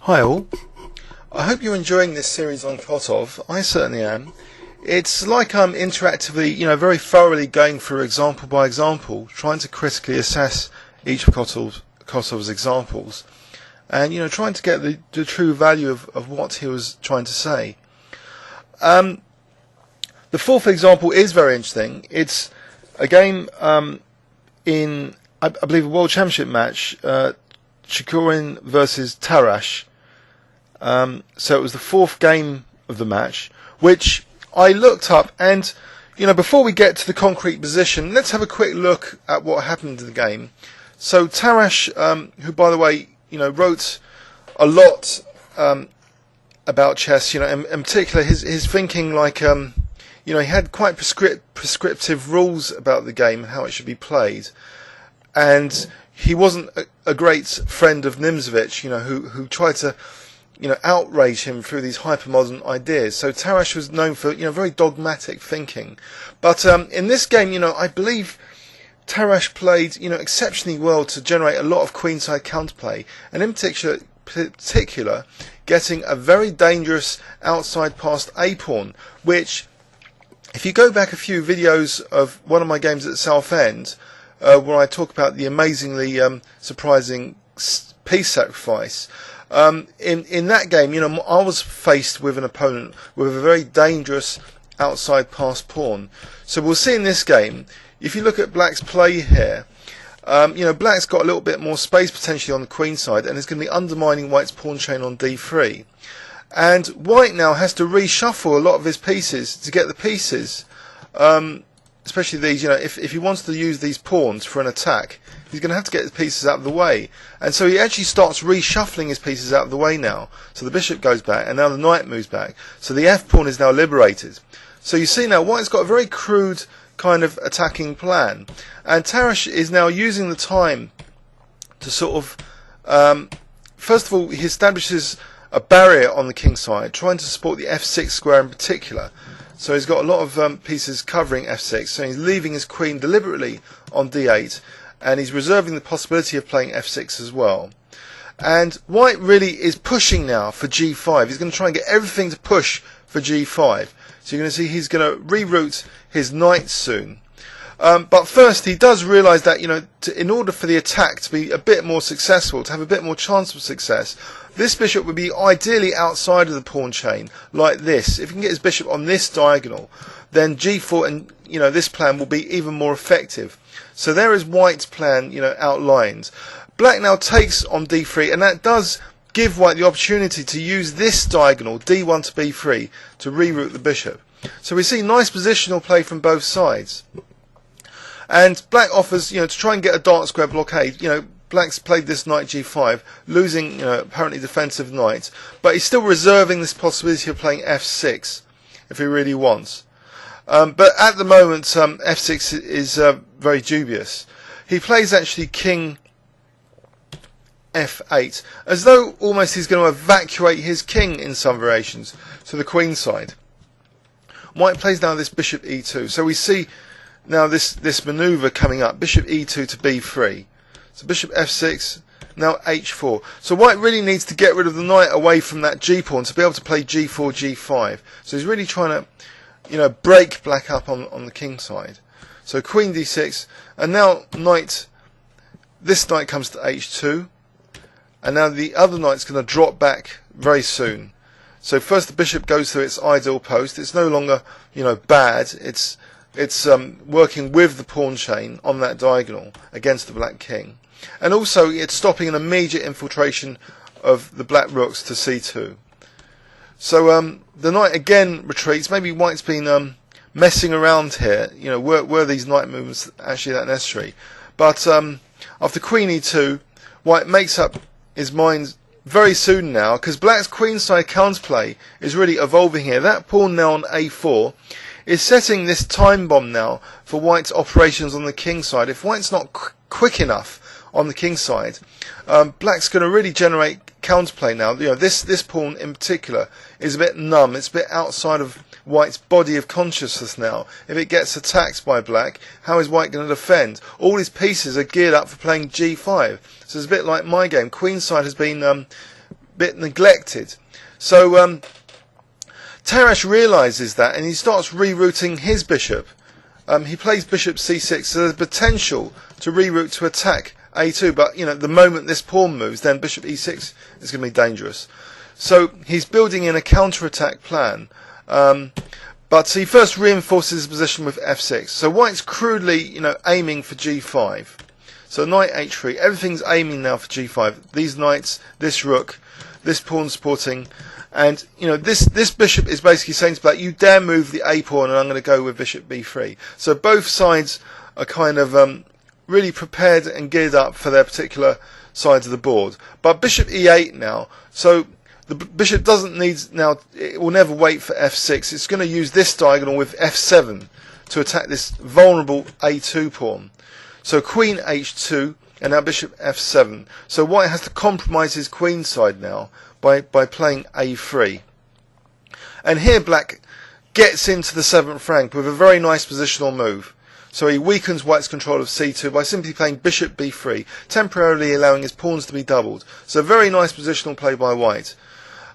Hi all, I hope you're enjoying this series on Kotov. I certainly am. It's like I'm interactively, very thoroughly going through example by example, trying to critically assess each of Kotov's examples and, trying to get the true value of what he was trying to say. The fourth example is very interesting. It's a game in, I believe, a World Championship match, Chigorin versus Tarrasch. So it was the fourth game of the match, which I looked up, and before we get to the concrete position, let's have a quick look at what happened in the game. So Tarrasch, who by the way wrote a lot about chess, in particular his thinking, like he had quite prescriptive rules about the game and how it should be played, and he wasn't a great friend of Nimzovich, who tried to outrage him through these hypermodern ideas. So Tarrasch was known for very dogmatic thinking, but in this game, I believe Tarrasch played exceptionally well to generate a lot of queenside counterplay, and in particular getting a very dangerous outside passed A pawn, which, if you go back a few videos of one of my games at Southend, where I talk about the amazingly surprising piece sacrifice, in that game, I was faced with an opponent with a very dangerous outside passed pawn. So we'll see in this game, if you look at Black's play here, Black's got a little bit more space potentially on the queen side, and is going to be undermining White's pawn chain on d3. And White now has to reshuffle a lot of his pieces to get the pieces, especially these, if he wants to use these pawns for an attack, he's going to have to get his pieces out of the way. And so he actually starts reshuffling his pieces out of the way now. So the bishop goes back, and now the knight moves back. So the f pawn is now liberated. So you see now White's got a very crude kind of attacking plan. And Tarrasch is now using the time to sort of, first of all, he establishes a barrier on the king side, trying to support the f6 square in particular. So he's got a lot of pieces covering f6, so he's leaving his queen deliberately on d8, and he's reserving the possibility of playing f6 as well. And White really is pushing now for g5. He's going to try and get everything to push for g5. So you're going to see he's going to reroute his knight soon. But first he does realise that in order for the attack to be a bit more successful, to have a bit more chance of success, this bishop would be ideally outside of the pawn chain, like this. If he can get his bishop on this diagonal, then g4 and this plan will be even more effective. So there is White's plan outlined. Black now takes on d3, and that does give White the opportunity to use this diagonal, d1 to b3, to reroute the bishop. So we see nice positional play from both sides. And Black offers, to try and get a dark square blockade. Black's played this knight g5, losing, apparently defensive knight, but he's still reserving this possibility of playing f6 if he really wants. But at the moment, f6 is very dubious. He plays actually king f8, as though almost he's going to evacuate his king in some variations to the queen side. White plays now this bishop e2, so we see now this manoeuvre coming up, bishop e2 to b3. So bishop f6, now h4. So White really needs to get rid of the knight away from that g-pawn to be able to play g4, g5. So he's really trying to, break Black up on the king side. So queen d6, and now this knight comes to h2, and now the other knight's going to drop back very soon. So first the bishop goes to its ideal post. It's no longer, bad. It's working with the pawn chain on that diagonal against the black king. And also it's stopping an immediate infiltration of the black rooks to c2. So the knight again retreats. Maybe White's been messing around here. Were these knight movements actually that necessary? But after queen e2, White makes up his mind very soon now, because Black's queenside counterplay is really evolving here. That pawn now on a4 is setting this time bomb now for White's operations on the king side. If White's not quick enough on the king side, Black's going to really generate counterplay now. This pawn in particular is a bit numb. It's a bit outside of White's body of consciousness now. If it gets attacked by Black, how is White going to defend? All his pieces are geared up for playing g5. So it's a bit like my game. Queenside has been bit neglected. So Tarrasch realises that, and he starts rerouting his bishop. He plays bishop c6, so there's potential to reroute to attack a2, but the moment this pawn moves, then bishop e6 is going to be dangerous. So he's building in a counter-attack plan, but he first reinforces his position with f6. So white's crudely, aiming for g5. So knight h3, everything's aiming now for g5. These knights, this rook, this pawn supporting, and this bishop is basically saying to black, you dare move the a pawn, and I'm going to go with bishop b3. So both sides are kind of really prepared and geared up for their particular sides of the board. But bishop e8 now, so the bishop doesn't need now, it will never wait for f6. It's going to use this diagonal with f7 to attack this vulnerable a2 pawn. So queen h2 and now bishop f7. So white has to compromise his queen side now by playing a3. And here black gets into the 7th rank with a very nice positional move. So he weakens white's control of c2 by simply playing bishop b3, temporarily allowing his pawns to be doubled. So very nice positional play by white.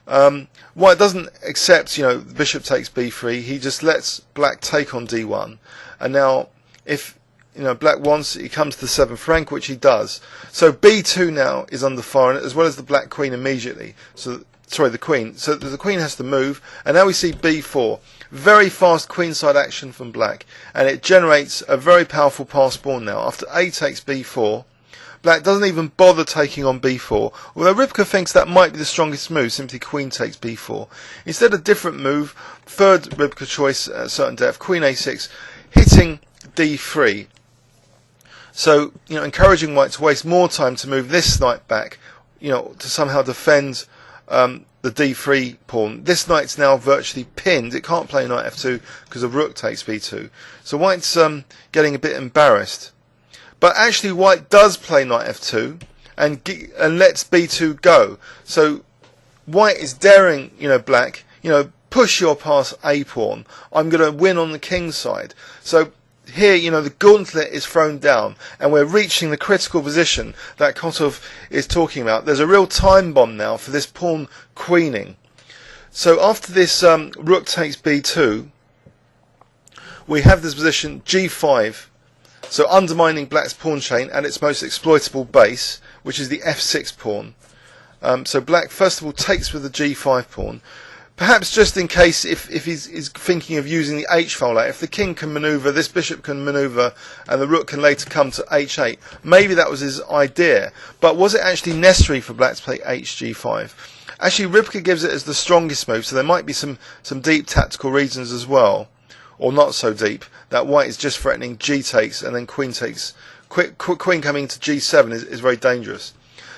White doesn't accept, the bishop takes b3. He just lets black take on d1. And now, if black wants, he comes to the 7th rank, which he does. So b2 now is under fire, as well as the black queen immediately. So the queen. So the queen has to move, and now we see b4. Very fast queenside action from black, and it generates a very powerful pass pawn now. After a takes b4, black doesn't even bother taking on b4, although Rybka thinks that might be the strongest move, simply queen takes b4. Instead, a different move, third Rybka choice at a certain depth, queen a6, hitting d3. So, encouraging white to waste more time to move this knight back, to somehow defend the d3 pawn. This knight's now virtually pinned. It can't play knight f2 because the rook takes b2. So white's getting a bit embarrassed. But actually white does play knight f2 and lets b2 go. So white is daring, black, push your past a pawn. I'm going to win on the king side. So here, the gauntlet is thrown down, and we're reaching the critical position that Kotov is talking about. There's a real time bomb now for this pawn queening. So after this rook takes b2, we have this position g5, so undermining black's pawn chain at its most exploitable base, which is the f6 pawn. So black first of all takes with the g5 pawn. Perhaps just in case if he's thinking of using the h file later, if the king can manoeuvre, this bishop can manoeuvre, and the rook can later come to h8. Maybe that was his idea. But was it actually necessary for black to play hg5? Actually, Rybka gives it as the strongest move, so there might be some deep tactical reasons as well, or not so deep, that white is just threatening g takes and then queen takes. Queen coming to g7 is very dangerous.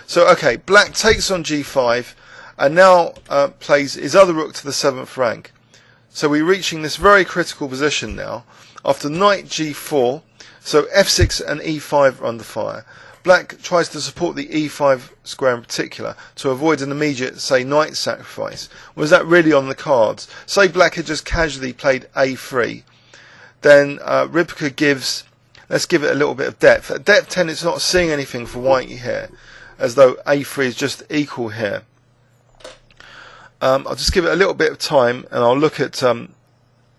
So, okay, black takes on g5, and now plays his other rook to the 7th rank. So we're reaching this very critical position now. After knight g4, so f6 and e5 are under fire. Black tries to support the e5 square in particular to avoid an immediate, say, knight sacrifice. Was that really on the cards? Say black had just casually played a3. Then Rybka gives, let's give it a little bit of depth. At depth 10 it's not seeing anything for white here, as though a3 is just equal here. I'll just give it a little bit of time, and I'll look at the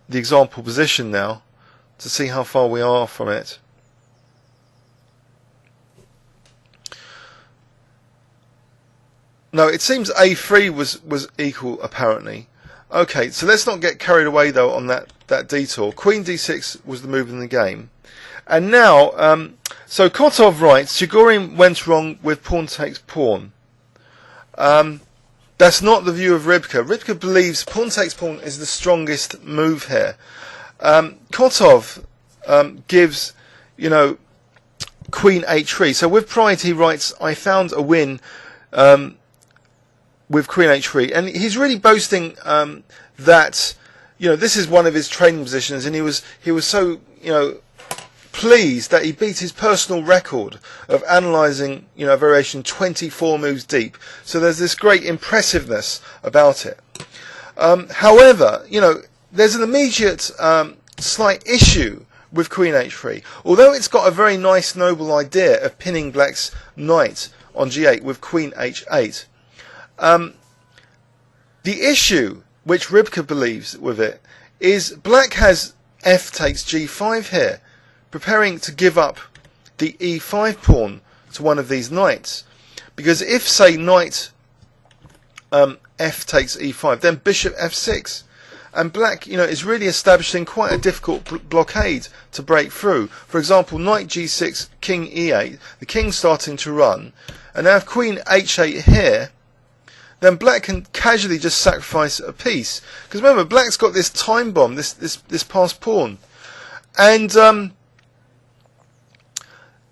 example position now to see how far we are from it. No, it seems a3 was equal apparently. Okay, so let's not get carried away though on that detour. Queen d6 was the move in the game, and now so Kotov writes Chigorin went wrong with pawn takes pawn. That's not the view of Rybka. Rybka believes pawn takes pawn is the strongest move here. Kotov gives, queen h3. So with pride he writes, I found a win with queen h3. And he's really boasting that, this is one of his training positions, and he was so, pleased that he beat his personal record of analysing, a variation 24 moves deep. So there's this great impressiveness about it. However, there's an immediate slight issue with queen h3. Although it's got a very nice, noble idea of pinning black's knight on g8 with queen h8, The issue which Rybka believes with it is black has f takes g5 here, preparing to give up the e5 pawn to one of these knights. Because if, say, knight f takes e5, then bishop f6, and black, is really establishing quite a difficult blockade to break through. For example, knight g6, king e8, the king's starting to run, and now if queen h8 here, then black can casually just sacrifice a piece. Because remember, black's got this time bomb, this passed pawn, and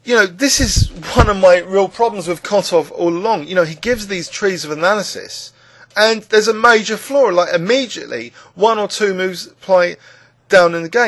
this is one of my real problems with Kotov all along. He gives these trees of analysis, and there's a major flaw. Like immediately, one or two moves play down in the game.